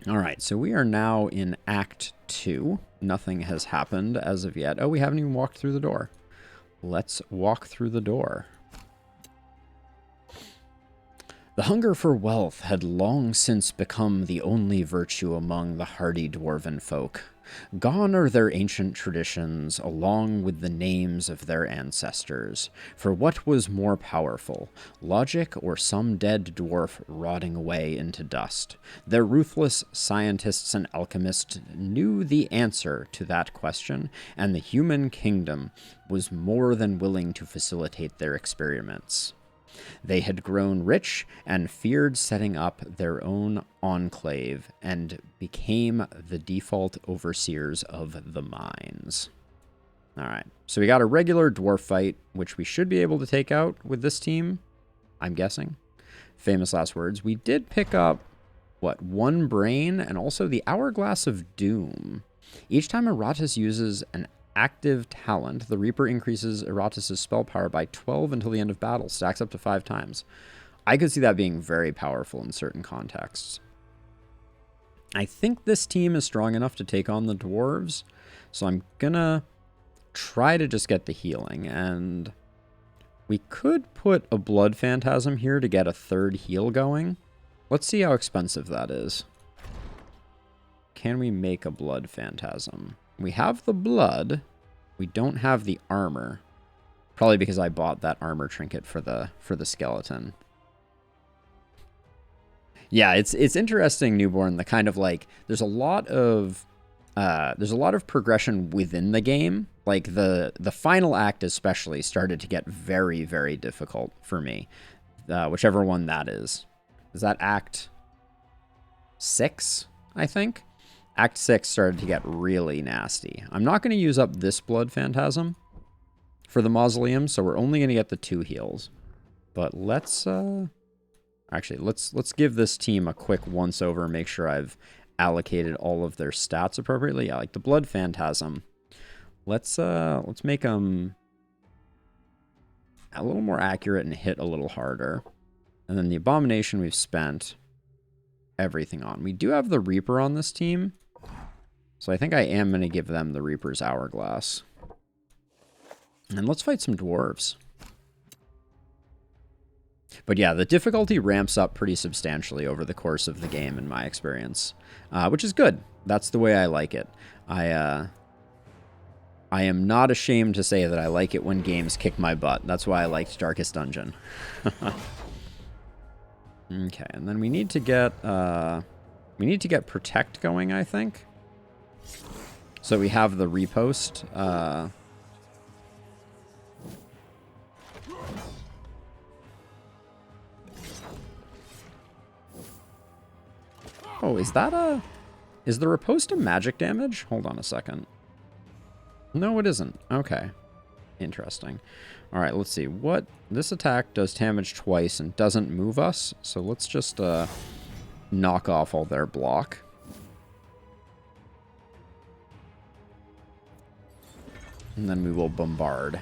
Alright, so we are now in Act 2. Nothing has happened as of yet. Oh, we haven't even walked through the door. Let's walk through the door. The hunger for wealth had long since become the only virtue among the hardy dwarven folk. Gone are their ancient traditions, along with the names of their ancestors. For what was more powerful, logic or some dead dwarf rotting away into dust? Their ruthless scientists and alchemists knew the answer to that question, and the human kingdom was more than willing to facilitate their experiments. They had grown rich and feared setting up their own enclave and became the default overseers of the mines. All right, so we got a regular dwarf fight, which we should be able to take out with this team, I'm guessing. Famous last words. We did pick up, what, 1 brain and also the Hourglass of Doom. Each time Iratus uses an active talent, the Reaper increases Iratus' spell power by 12 until the end of battle, stacks up to 5 times. I could see that being very powerful in certain contexts. I think this team is strong enough to take on the dwarves, so I'm gonna try to just get the healing, and we could put a Blood Phantasm here to get a 3rd heal going. Let's see how expensive that is. Can we make a Blood Phantasm? We have the blood. We don't have the armor. Probably because I bought that armor trinket for the skeleton. Yeah, it's interesting, Newborn. The kind of like there's a lot of progression within the game. Like the final act especially started to get very, very difficult for me. Whichever one that is. Is that Act 6, I think? Act 6 started to get really nasty. I'm not going to use up this Blood Phantasm for the Mausoleum, so we're only going to get the 2 heals. But let's actually let's give this team a quick once over, make sure I've allocated all of their stats appropriately. Yeah, like the Blood Phantasm. Let's make them a little more accurate and hit a little harder. And then the Abomination we've spent everything on. We do have the Reaper on this team, so I think I am going to give them the Reaper's Hourglass. And let's fight some dwarves. But yeah, the difficulty ramps up pretty substantially over the course of the game, in my experience, which is good. That's the way I like it. I am not ashamed to say that I like it when games kick my butt. That's why I liked Darkest Dungeon. Okay, and then we need to get Protect going, I think. So we have the repost. Oh, is the riposte a magic damage? Hold on a second. No, it isn't. Okay. Interesting. All right, let's see. What this attack does damage twice and doesn't move us. So let's just knock off all their block. And then we will bombard.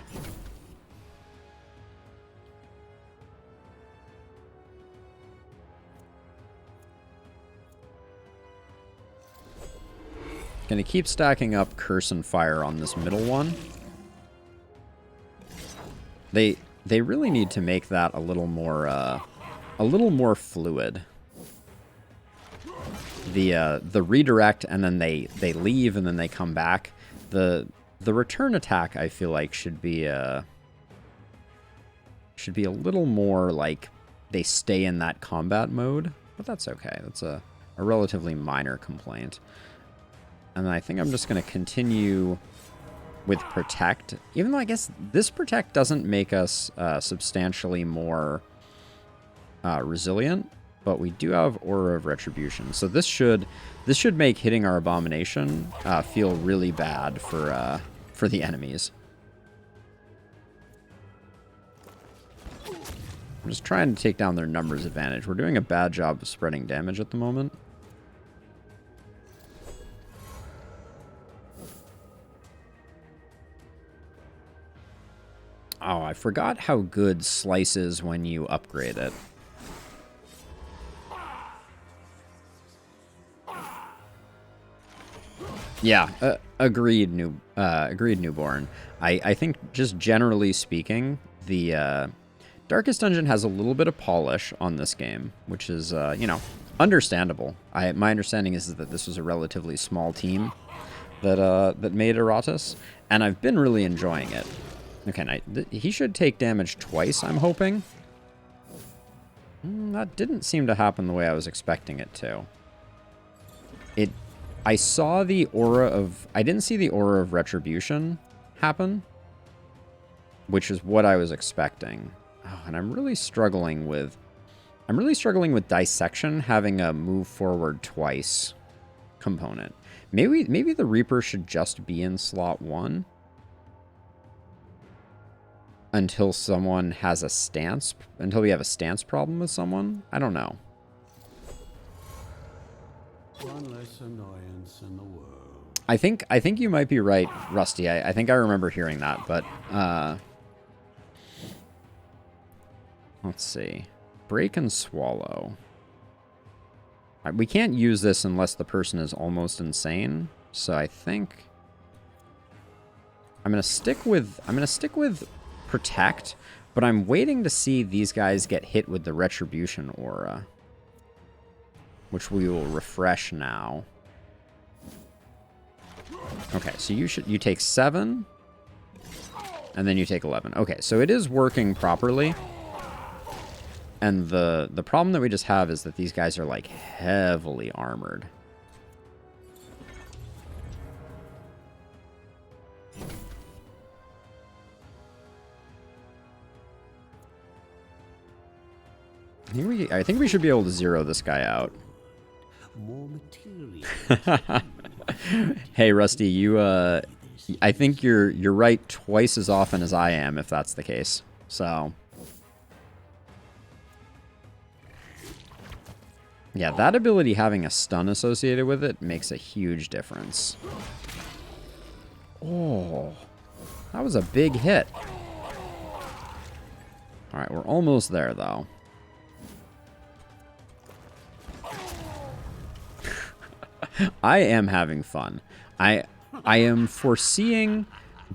Gonna keep stacking up Curse and Fire on this middle one. They really need to make that a little more fluid. The redirect and then they leave and then they come back. The return attack, I feel like, should be a little more like they stay in that combat mode, but that's okay. That's a relatively minor complaint. And then I think I'm just going to continue with Protect, even though I guess this Protect doesn't make us substantially more resilient, but we do have Aura of Retribution. So this should make hitting our Abomination feel really bad for the enemies. I'm just trying to take down their numbers advantage. We're doing a bad job of spreading damage at the moment. Oh, I forgot how good Slice is when you upgrade it. Yeah, agreed, newborn. I think just generally speaking, the Darkest Dungeon has a little bit of polish on this game, which is, you know, understandable. My understanding is that this was a relatively small team that made Iratus, and I've been really enjoying it. Okay, he should take damage twice, I'm hoping. That didn't seem to happen the way I was expecting it to. I saw the aura of... I didn't see the aura of Retribution happen, which is what I was expecting. Oh, and I'm really struggling with Dissection having a move forward twice component. Maybe the Reaper should just be in slot 1 until someone has a stance, until we have a stance problem with someone. I don't know. One less annoyance in the world. I think you might be right, Rusty. I think I remember hearing that, but let's see. Break and Swallow. We can't use this unless the person is almost insane. So I think I'm gonna stick with Protect, but I'm waiting to see these guys get hit with the Retribution aura, which we will refresh now. Okay, so you take 7, and then you take 11. Okay, so it is working properly. And the problem that we just have is that these guys are, like, heavily armored. I think we should be able to zero this guy out. More material. Hey, Rusty, you I think you're right twice as often as I am, if that's the case. So yeah, that ability having a stun associated with it makes a huge difference. Oh, that was a big hit. All right, we're almost there, though. I am having fun. I am foreseeing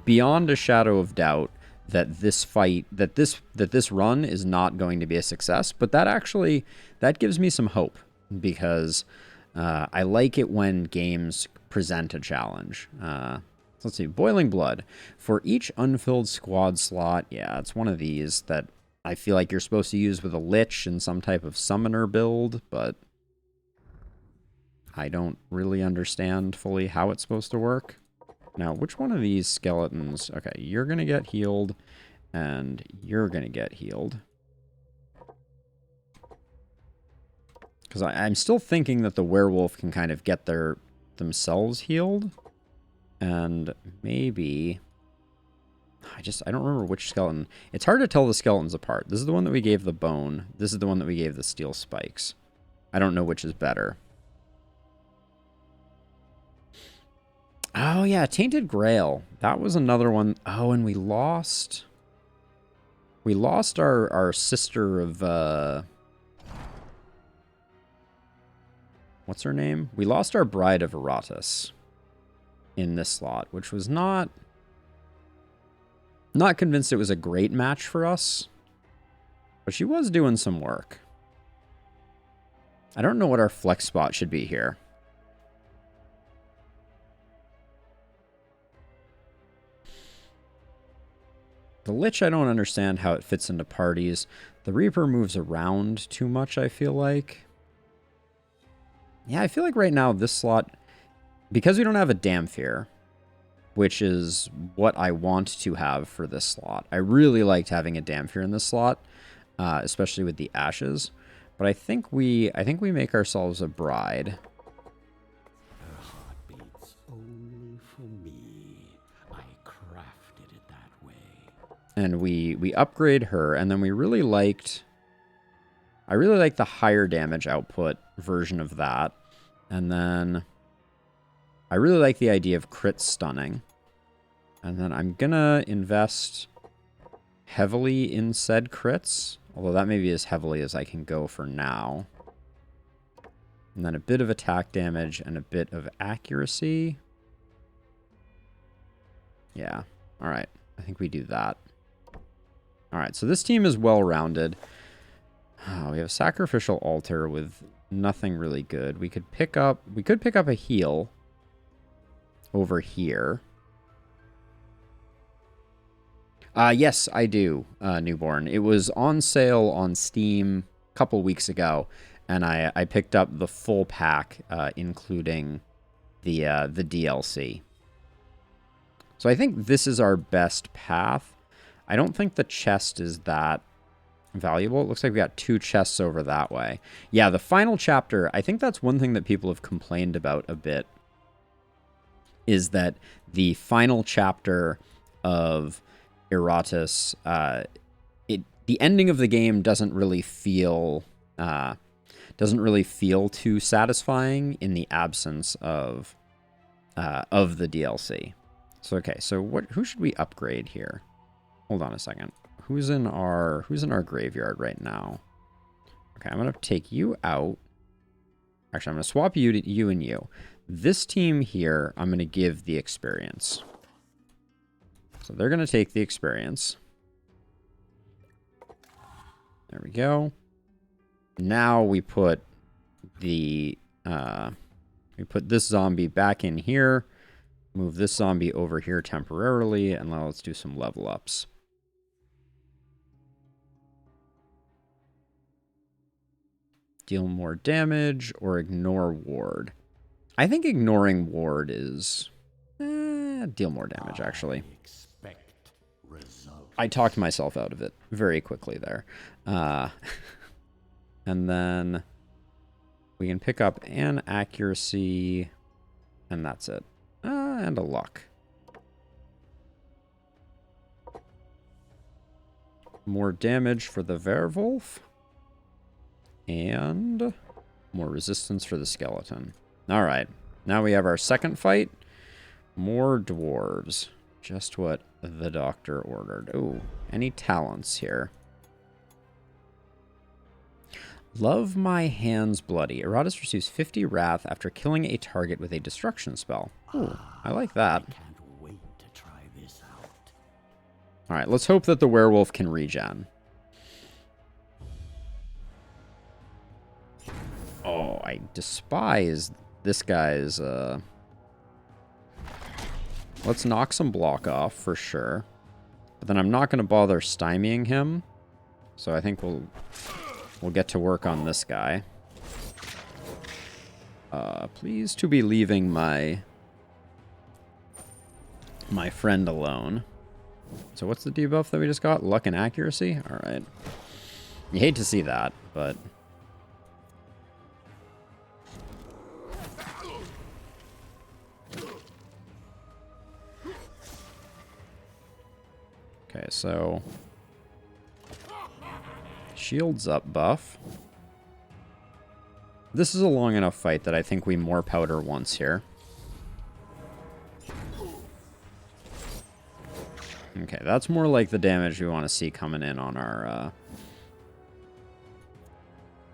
beyond a shadow of doubt that this fight, that this run is not going to be a success, but that gives me some hope, because I like it when games present a challenge. Let's see, Boiling Blood. For each unfilled squad slot, yeah, it's one of these that I feel like you're supposed to use with a Lich in some type of summoner build, but I don't really understand fully how it's supposed to work. Now, which one of these skeletons... Okay, you're going to get healed, and you're going to get healed. Because I'm still thinking that the werewolf can kind of get themselves healed. And maybe... I don't remember which skeleton. It's hard to tell the skeletons apart. This is the one that we gave the bone. This is the one that we gave the steel spikes. I don't know which is better. Oh, yeah, Tainted Grail. That was another one. Oh, and we lost... We lost our sister of... What's her name? We lost our Bride of Iratus in this slot, which was not convinced it was a great match for us, but she was doing some work. I don't know what our flex spot should be here. The Lich, I don't understand how it fits into parties. The Reaper moves around too much, I feel like. Yeah, I feel like right now this slot, because we don't have a Damphir, which is what I want to have for this slot. I really liked having a Damphir in this slot, especially with the Ashes. But I think we make ourselves a Bride. Her heart beats only for me. I crafted it that way. And we upgrade her, and then we really liked... I really like the higher damage output version of that. And then I really like the idea of crit stunning. And then I'm gonna invest heavily in said crits, although that may be as heavily as I can go for now. And then a bit of attack damage and a bit of accuracy. Yeah. All right. I think we do that. All right. So this team is well-rounded. Oh, we have a sacrificial altar with nothing really good. We could pick up a heal over here. Yes, I do, Newborn. It was on sale on Steam a couple weeks ago, and I picked up the full pack, including the DLC. So I think this is our best path. I don't think the chest is that valuable. It looks like we got 2 chests over that way. Yeah, the final chapter, I think that's one thing that people have complained about a bit, is that the final chapter of Iratus, the ending of the game doesn't really feel too satisfying in the absence of the DLC. So okay, so who should we upgrade here? Hold on a second. Who's in our graveyard right now? Okay, I'm gonna take you out. Actually, I'm gonna swap you to you and you. This team here, I'm gonna give the experience. So they're gonna take the experience. There we go. Now we put the this zombie back in here. Move this zombie over here temporarily, and now let's do some level ups. Deal more damage or ignore ward. I think ignoring ward is... deal more damage, actually. I talked myself out of it very quickly there. And then we can pick up an accuracy, and that's it. And a luck. More damage for the werewolf. And more resistance for the skeleton. Alright, now we have our second fight. More dwarves. Just what the doctor ordered. Ooh, any talents here? Love my hands bloody. Iratus receives 50 wrath after killing a target with a destruction spell. Ooh, I like that. I can't wait to try this out. Alright, let's hope that the werewolf can regen. Oh, I despise this guy's, Let's knock some block off, for sure. But then I'm not going to bother stymieing him. So I think we'll get to work on this guy. Please to be leaving my friend alone. So what's the debuff that we just got? Luck and accuracy? Alright. You hate to see that, but... Okay, so... Shields up buff. This is a long enough fight that I think we more powder once here. Okay, that's more like the damage we want to see coming in on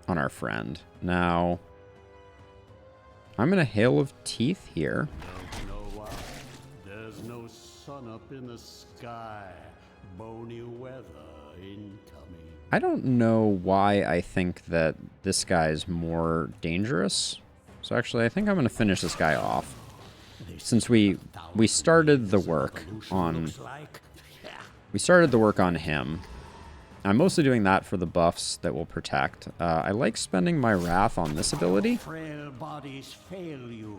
our friend. Now, I'm going to Hail of Teeth here. Don't know why. There's no sun up in the sky. Bony weather incoming. I don't know why I think that this guy's more dangerous. So actually, I think I'm going to finish this guy off. Since we started the work on... We started the work on him. I'm mostly doing that for the buffs that will protect. I like spending my wrath on this ability. Frail bodies fail you.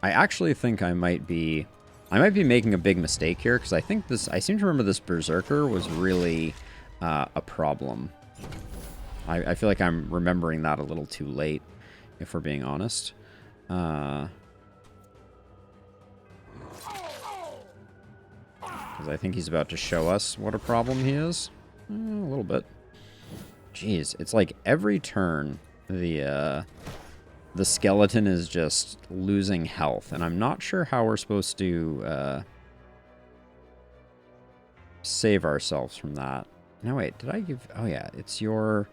I actually think I might be making a big mistake here, because I seem to remember this Berserker was really a problem. I feel like I'm remembering that a little too late, if we're being honest. Because I think he's about to show us what a problem he is. A little bit. Jeez, it's like every turn the skeleton is just losing health, and I'm not sure how we're supposed to save ourselves from that. No, wait, did I give... Oh, yeah, it's your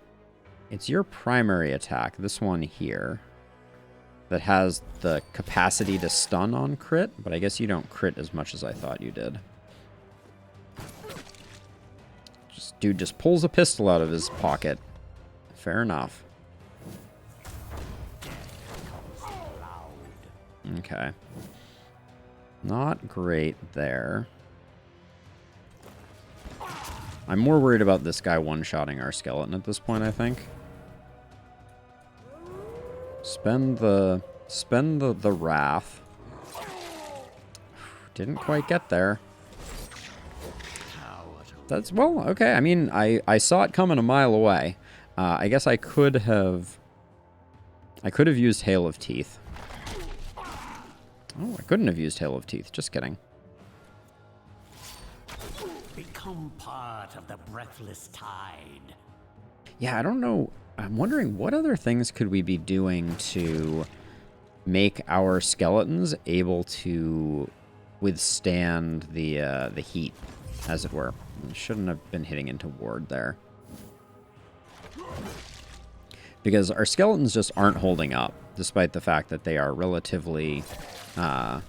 primary attack, this one here. that has the capacity to stun on crit, but I guess you don't crit as much as I thought you did. Dude just pulls a pistol out of his pocket. Fair enough. Okay. Not great there. I'm more worried about this guy one-shotting our skeleton at this point, I think. Spend the wrath. Didn't quite get there. That's, well, okay. I mean, I saw it coming a mile away. I guess I could have used Hail of Teeth. Oh, I couldn't have used Hail of Teeth. Just kidding. Become part of the breathless tide. Yeah, I don't know. I'm wondering what other things could we be doing to make our skeletons able to withstand the heat, as it were. Shouldn't have been hitting into ward there. Because our skeletons just aren't holding up, despite the fact that they are relatively well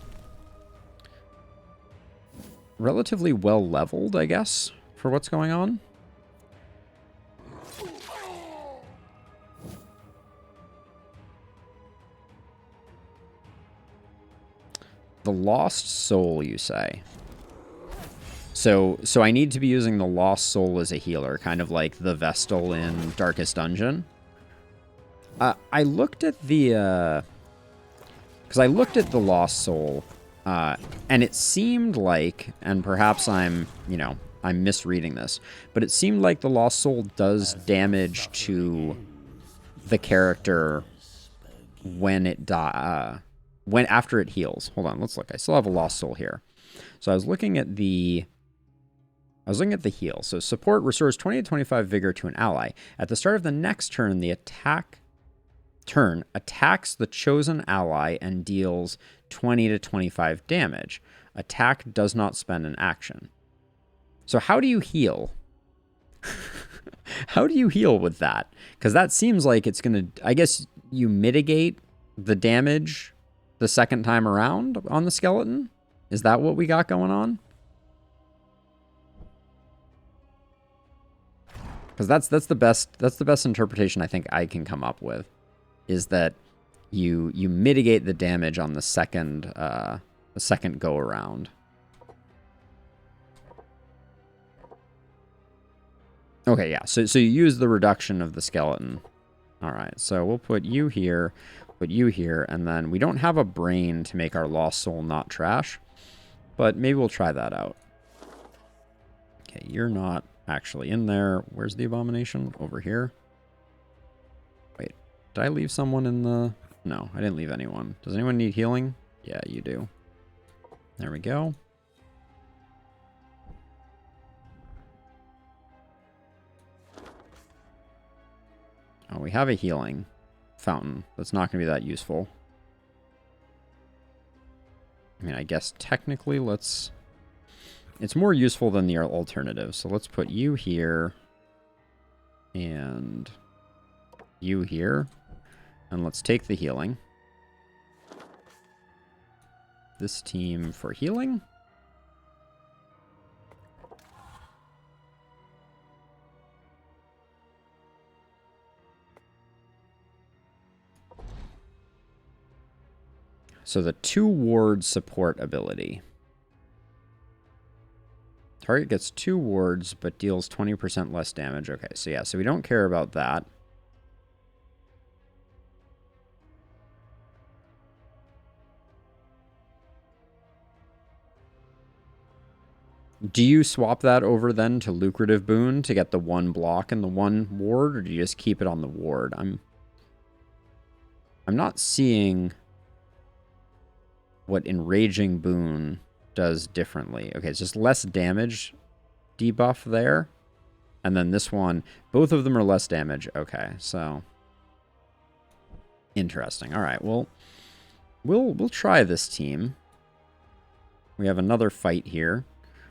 leveled, I guess, for what's going on. The Lost Soul, you say? So I need to be using the Lost Soul as a healer, kind of like the Vestal in Darkest Dungeon. I looked at the... because I looked at the Lost Soul, and it seemed like, and perhaps I'm misreading this, but it seemed like the Lost Soul does damage to the character when it after it heals. Hold on, let's look. I still have a Lost Soul here. So I was looking at the heal. So support restores 20 to 25 vigor to an ally. At the start of the next turn, the turn attacks the chosen ally and deals 20 to 25 damage. Attack does not spend an action. So how do you heal? How do you heal with that? Because that seems like it's going to... I guess you mitigate the damage the second time around on the skeleton? Is that what we got going on? Because that's the best interpretation I think I can come up with, is that you mitigate the damage on the second go around. Okay, yeah. So you use the reduction of the skeleton. All right. So we'll put you here, and then we don't have a brain to make our Lost Soul not trash, but maybe we'll try that out. Okay, you're not actually in there. Where's the abomination? Over here. Wait, did I leave someone in the... No, I didn't leave anyone. Does anyone need healing? Yeah, you do. There we go. Oh, we have a healing fountain. That's not going to be that useful. I mean, I guess technically let's... It's more useful than the alternative. So let's put you here and you here. And let's take the healing. This team for healing. So the 2 ward support ability. Target gets 2 wards, but deals 20% less damage. Okay, so yeah, so we don't care about that. Do you swap that over then to Lucrative Boon to get the 1 block and the 1 ward, or do you just keep it on the ward? I'm not seeing what Enraging Boon does differently. Okay, it's just less damage debuff there. And then this one, both of them are less damage. Okay, so interesting. All right, well, we'll try this team. We have another fight here.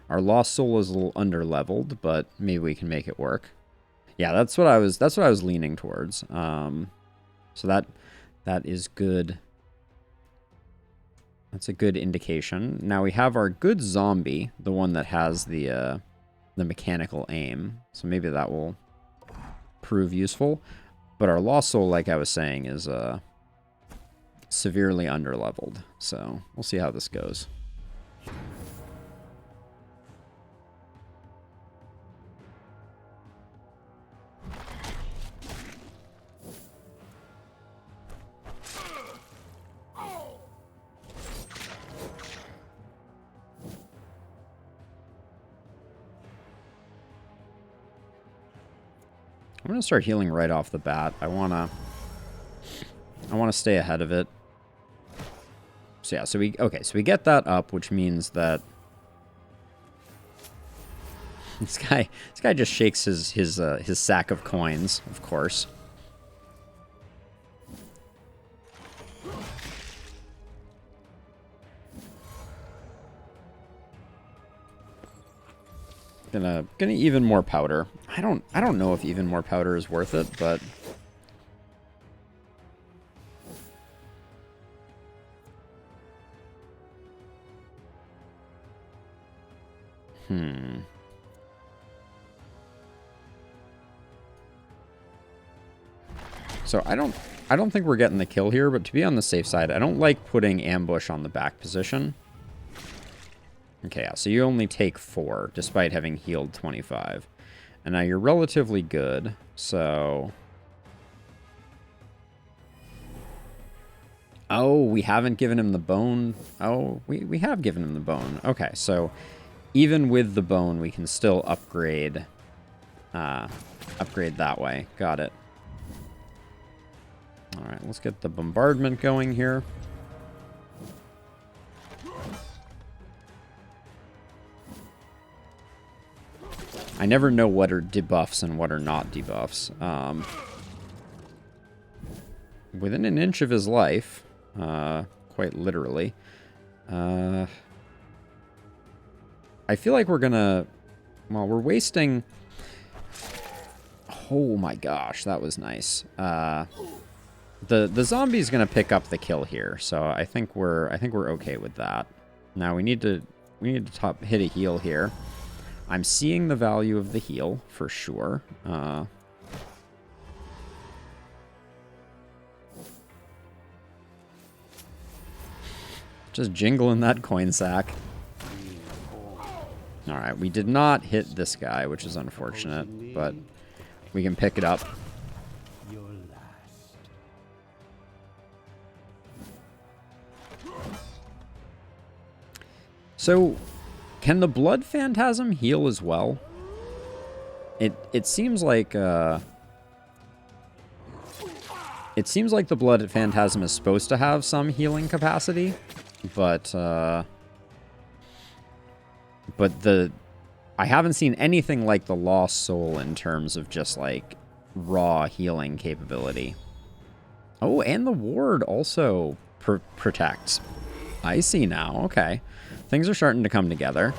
Our Lost Soul is a little under-leveled, but maybe we can make it work. Yeah, that's what I was leaning towards. So that is good That's a good indication. Now we have our good zombie, the one that has the mechanical aim. So maybe that will prove useful. But our Lost Soul, like I was saying, is severely underleveled. So we'll see how this goes. I'm gonna start healing right off the bat. I wanna stay ahead of it. So yeah, so we get that up, which means that this guy just shakes his sack of coins, of course. Gonna even more powder. I don't know if even more powder is worth it, but So I don't think we're getting the kill here, but to be on the safe side, I don't like putting ambush on the back position. Okay, yeah, so you only take 4, despite having healed 25. And now you're relatively good, so... Oh, we haven't given him the bone. Oh, we have given him the bone. Okay, so even with the bone, we can still upgrade, upgrade that way. Got it. All right, let's get the bombardment going here. I never know what are debuffs and what are not debuffs. Within an inch of his life, quite literally. I feel like we're gonna... Well, we're wasting... Oh my gosh, that was nice. The zombie's gonna pick up the kill here, so I think we're okay with that. Now we need to hit a heal here. I'm seeing the value of the heal for sure. Just jingling that coin sack. All right, we did not hit this guy, which is unfortunate, but we can pick it up. So, can the Blood Phantasm heal as well? It seems like the Blood Phantasm is supposed to have some healing capacity, but I haven't seen anything like the Lost Soul in terms of just like raw healing capability. Oh, and the ward also protects. I see now. Okay. Things are starting to come together.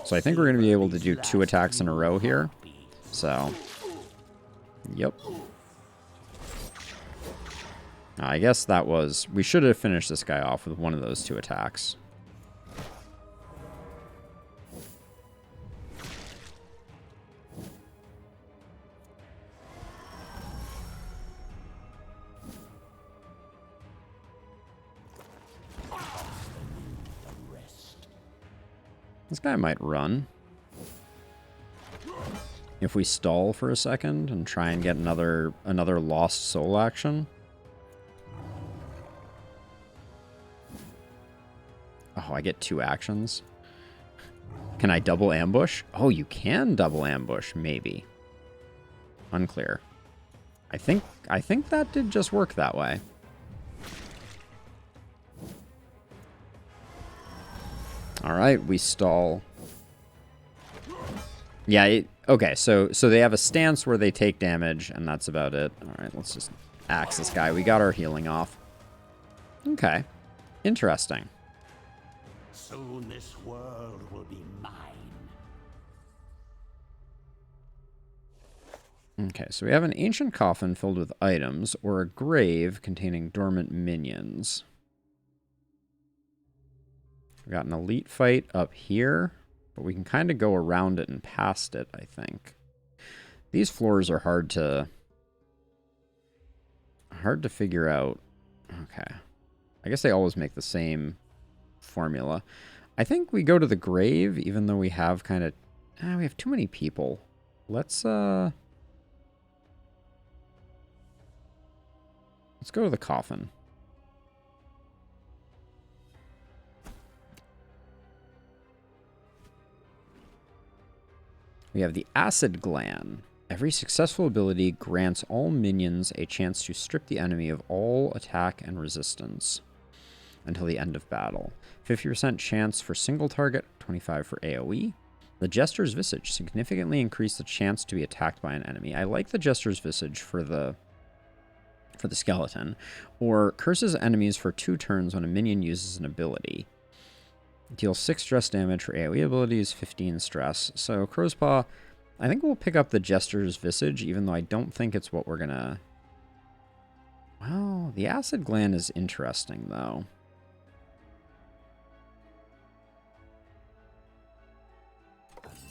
So I think we're going to be able to do 2 attacks in a row here. So, yep. I guess that was... We should have finished this guy off with one of those 2 attacks. This guy might run. If we stall for a second and try and get another Lost Soul action. Oh, I get 2 actions. Can I double ambush? Oh, you can double ambush, maybe. Unclear. I think that did just work that way. All right, we stall. Yeah, okay, so they have a stance where they take damage, and that's about it. All right, let's just axe this guy. We got our healing off. Okay, interesting. Soon this world will be mine. Okay, so we have an ancient coffin filled with items, or a grave containing dormant minions. We got an elite fight up here, but we can kind of go around it and past it, I think. These floors are hard to figure out. Okay. I guess they always make the same formula. I think we go to the grave, even though we have kind of... we have too many people. Let's go to the coffin. We have the Acid Gland. Every successful ability grants all minions a chance to strip the enemy of all attack and resistance until the end of battle. 50% chance for single target, 25 for AoE. The Jester's Visage significantly increased the chance to be attacked by an enemy. I like the Jester's Visage for the skeleton. Or curses enemies for 2 turns when a minion uses an ability. Deals 6 stress damage for AoE abilities, 15 stress. So Crow's Paw, I think we'll pick up the Jester's Visage, even though I don't think it's what we're gonna... Well, the Acid Gland is interesting, though.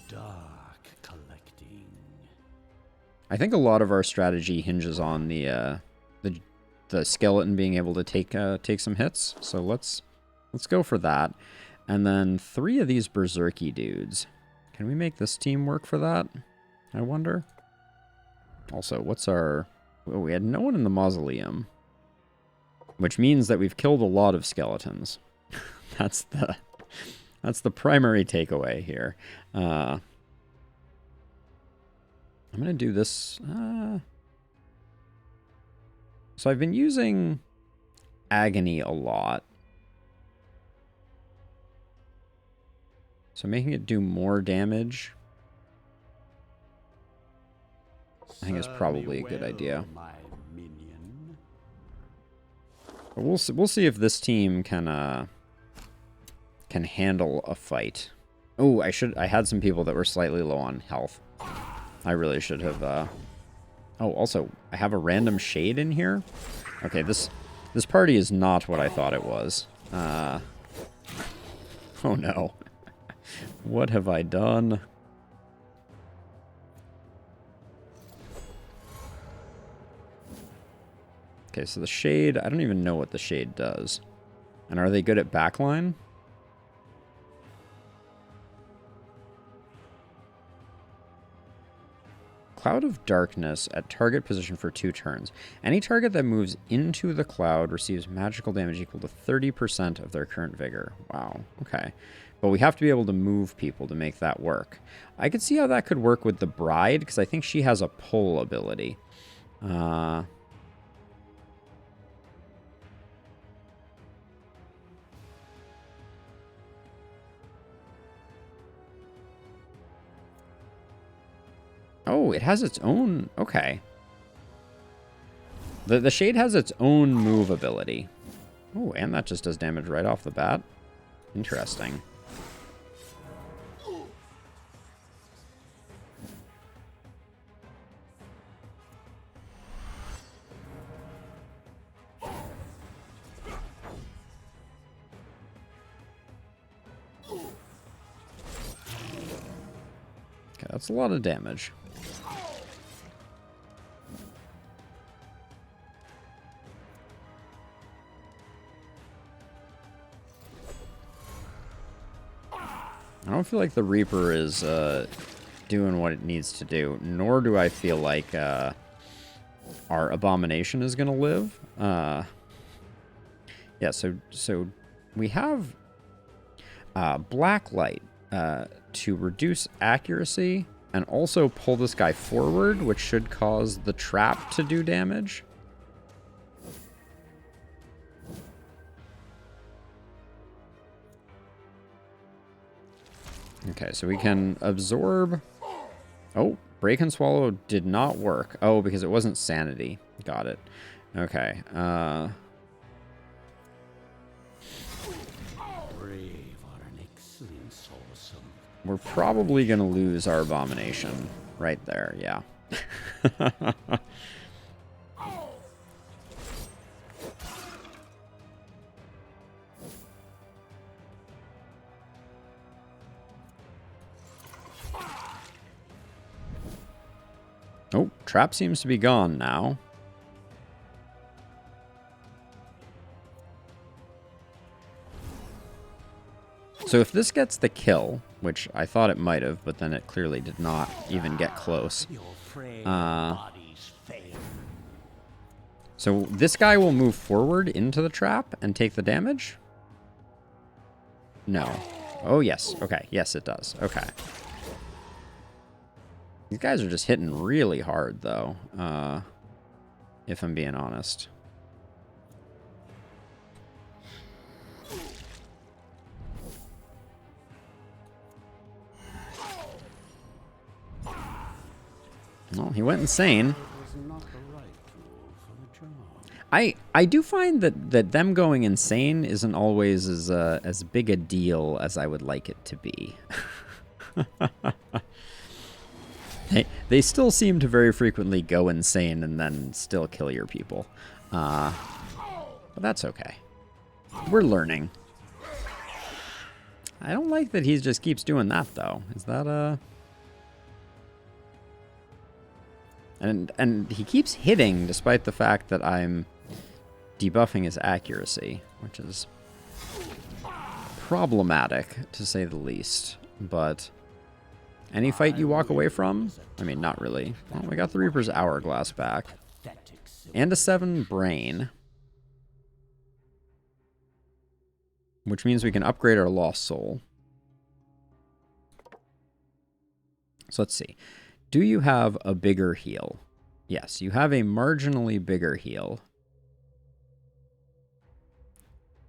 Dark collecting. I think a lot of our strategy hinges on the skeleton being able to take some hits. So let's go for that. And then 3 of these berserky dudes. Can we make this team work for that? I wonder. Also, what's our... Oh, we had no one in the mausoleum. Which means that we've killed a lot of skeletons. That's the primary takeaway here. I'm going to do this... So I've been using Agony a lot. So making it do more damage, I think is probably a good idea. But we'll see if this team can handle a fight. Oh, I had some people that were slightly low on health. I really should have. Oh, also, I have a random shade in here. Okay, this party is not what I thought it was. Oh no. What have I done? Okay, so the shade, I don't even know what the shade does. And are they good at backline? Cloud of Darkness at target position for 2 turns. Any target that moves into the cloud receives magical damage equal to 30% of their current vigor. Wow, okay. But we have to be able to move people to make that work. I could see how that could work with the Bride, because I think she has a pull ability. Oh, it has its own... Okay. The Shade has its own move ability. Oh, and that just does damage right off the bat. Interesting. Okay, that's a lot of damage. I don't feel like the Reaper is doing what it needs to do, nor do I feel like our Abomination is going to live. Yeah, so we have Black Light to reduce accuracy and also pull this guy forward, which should cause the trap to do damage. Okay, so we can absorb... Oh, Break and Swallow did not work. Oh, because it wasn't Sanity. Got it. Okay. Brave are We're probably going to lose our abomination right there, yeah. Oh, trap seems to be gone now. So if this gets the kill, which I thought it might have, but then it clearly did not even get close. So this guy will move forward into the trap and take the damage? No. Oh, yes. Okay. Yes, it does. Okay. These guys are just hitting really hard, though, if I'm being honest. Well, he went insane. I do find that them going insane isn't always as big a deal as I would like it to be. They still seem to very frequently go insane and then still kill your people. But that's okay. We're learning. I don't like that he just keeps doing that, though. Is that a... And he keeps hitting despite the fact that I'm debuffing his accuracy, which is problematic, to say the least. But any fight you walk away from? I mean, not really. Well, we got the Reaper's Hourglass back. And a 7 brain. Which means we can upgrade our Lost Soul. So let's see. Do you have a bigger heal? Yes, you have a marginally bigger heal.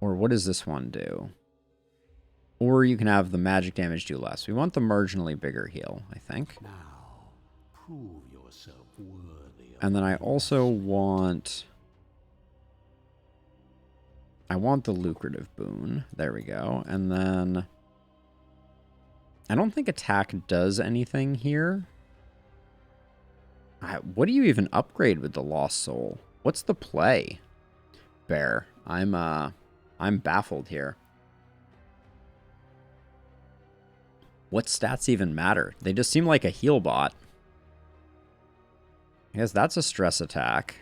Or what does this one do? Or you can have the magic damage do less. We want the marginally bigger heal, I think. Now, prove yourself worthy. And then I also want... I want the lucrative boon. There we go. And then... I don't think attack does anything here. What do you even upgrade with the Lost Soul? What's the play? Bear. I'm baffled here. What stats even matter? They just seem like a heal bot. I guess that's a stress attack.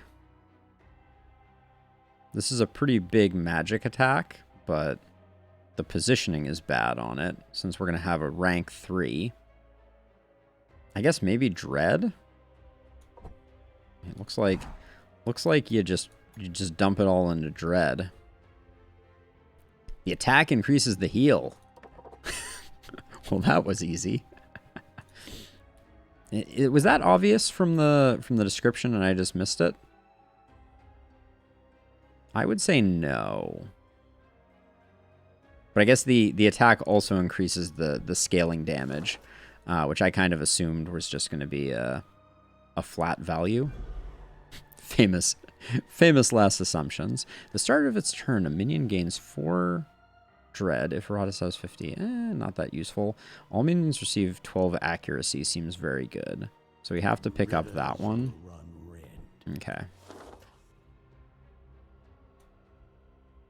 This is a pretty big magic attack, but the positioning is bad on it, since we're going to have a rank 3. I guess maybe Dread? It looks like you just dump it all into Dread. The attack increases the heal. Well, that was easy. Was that obvious from the description and I just missed it? I would say no. But I guess the attack also increases the scaling damage, which I kind of assumed was just going to be a flat value. Famous last assumptions. The start of its turn, a minion gains 4 dread. If Iratus has 50, not that useful. All minions receive 12 accuracy. Seems very good. So we have to pick up that one. Okay.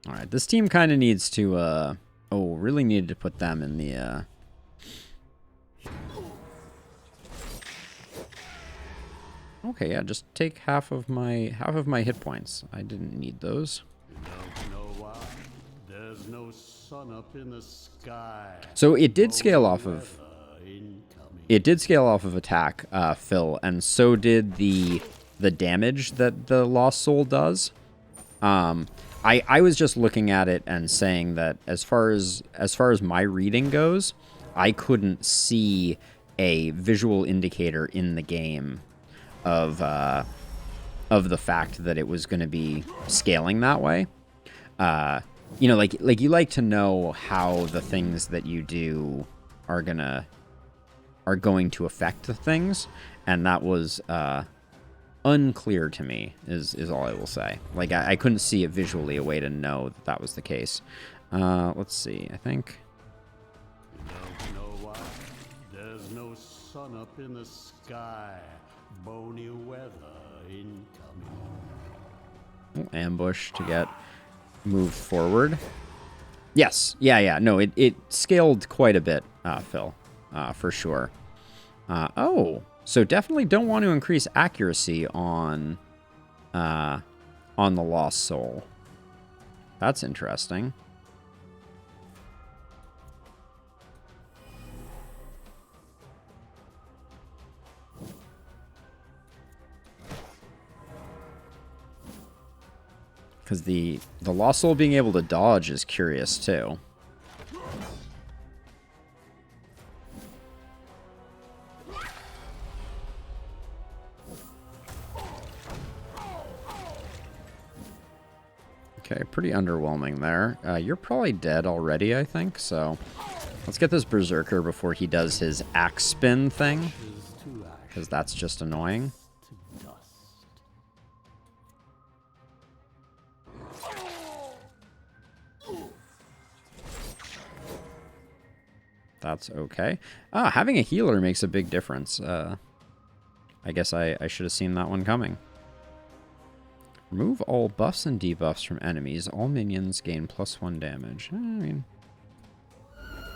All right. This team kind of needs to. Really needed to put them in the. Okay, yeah, just take half of my hit points. I didn't need those. You don't know why? There's no sun up in the sky. So it did scale off of attack, Phil, and so did the damage that the Lost Soul does. I was just looking at it and saying that as far as my reading goes, I couldn't see a visual indicator in the game of the fact that it was going to be scaling that way. You know, like you like to know how the things that you do are going to affect the things, and that was unclear to me is all I will say. Like I couldn't see it visually a way to know that was the case. Let's see. I think sun up in the sky. Bony weather incoming. Ambush to get moved forward. Yes. Yeah. No, it scaled quite a bit, Phil, for sure. Oh, so definitely don't want to increase accuracy on the Lost Soul. That's interesting. Because the Lost Soul being able to dodge is curious, too. Okay, pretty underwhelming there. You're probably dead already, I think, so let's get this Berserker before he does his axe spin thing, because that's just annoying. That's okay. Having a healer makes a big difference. I guess I should have seen that one coming. Remove all buffs and debuffs from enemies. All minions gain +1 damage. I mean,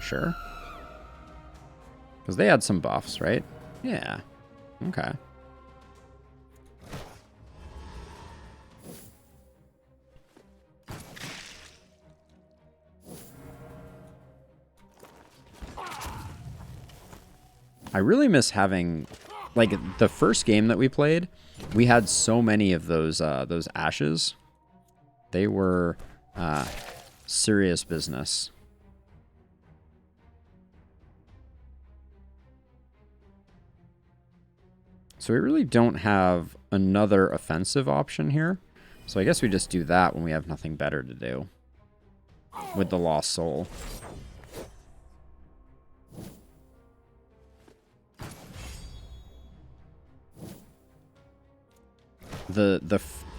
sure. Because they had some buffs, right? Yeah. Okay. I really miss having, like, the first game that we played, we had so many of those ashes. They were serious business. So we really don't have another offensive option here. So I guess we just do that when we have nothing better to do with the Lost Soul.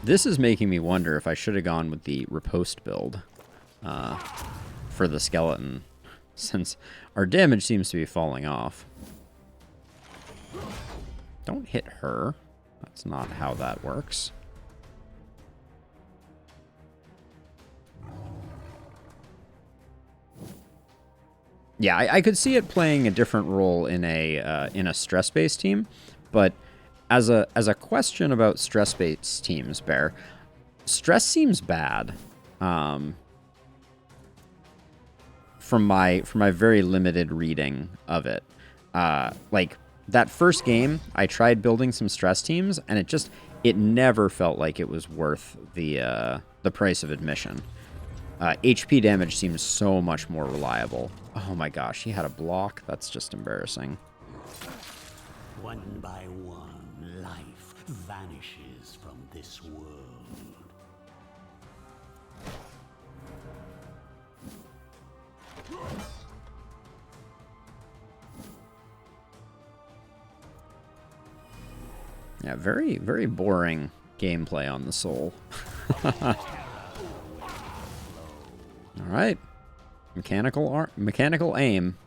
This is making me wonder if I should have gone with the riposte build for the skeleton, since our damage seems to be falling off. Don't hit her. That's not how that works. Yeah, I could see it playing a different role in a stress-based team, but as a question about stress-based teams, Bear, stress seems bad. From my very limited reading of it, like that first game, I tried building some stress teams, and it never felt like it was worth the price of admission. HP damage seems so much more reliable. Oh my gosh, he had a block. That's just embarrassing. One by one, life vanishes from this world. Yeah, very, very boring gameplay on the Soul. All right. Mechanical aim.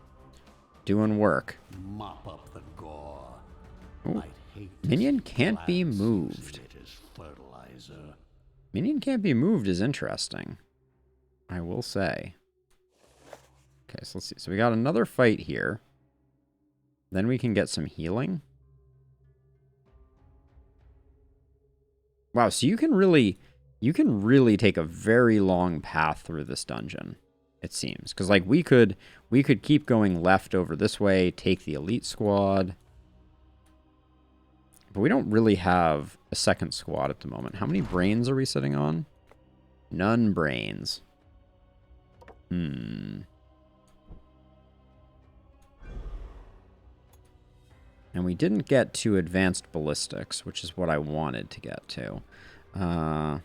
Doing work. Mop up the gore. Ooh. Minion can't be moved. Minion can't be moved is interesting, I will say. Okay, so let's see. So we got another fight here. Then we can get some healing. Wow, so you can really take a very long path through this dungeon, it seems. Because like we could keep going left over this way, take the elite squad. But we don't really have a second squad at the moment. How many brains are we sitting on? None brains. And we didn't get to advanced ballistics, which is what I wanted to get to. How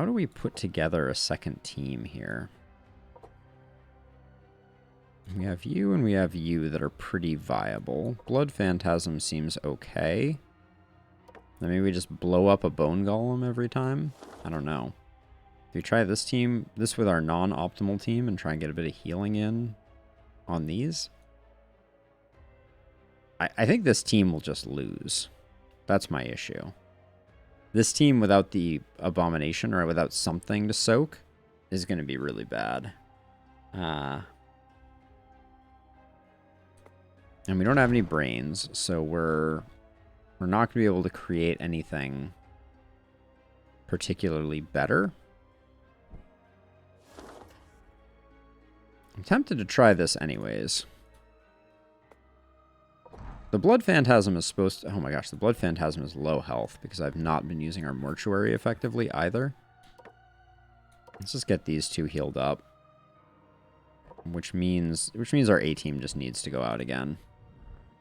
do we put together a second team here? We have you and we have you that are pretty viable. Blood Phantasm seems okay. Then maybe we just blow up a Bone Golem every time? I don't know. Do we try this with our non-optimal team and try and get a bit of healing in on these? I think this team will just lose. That's my issue. This team without the Abomination or without something to soak is going to be really bad. And we don't have any brains, so we're not going to be able to create anything particularly better. I'm tempted to try this anyways. The Blood Phantasm is supposed to... Oh my gosh, the Blood Phantasm is low health because I've not been using our Mortuary effectively either. Let's just get these two healed up. Which means our A-team just needs to go out again.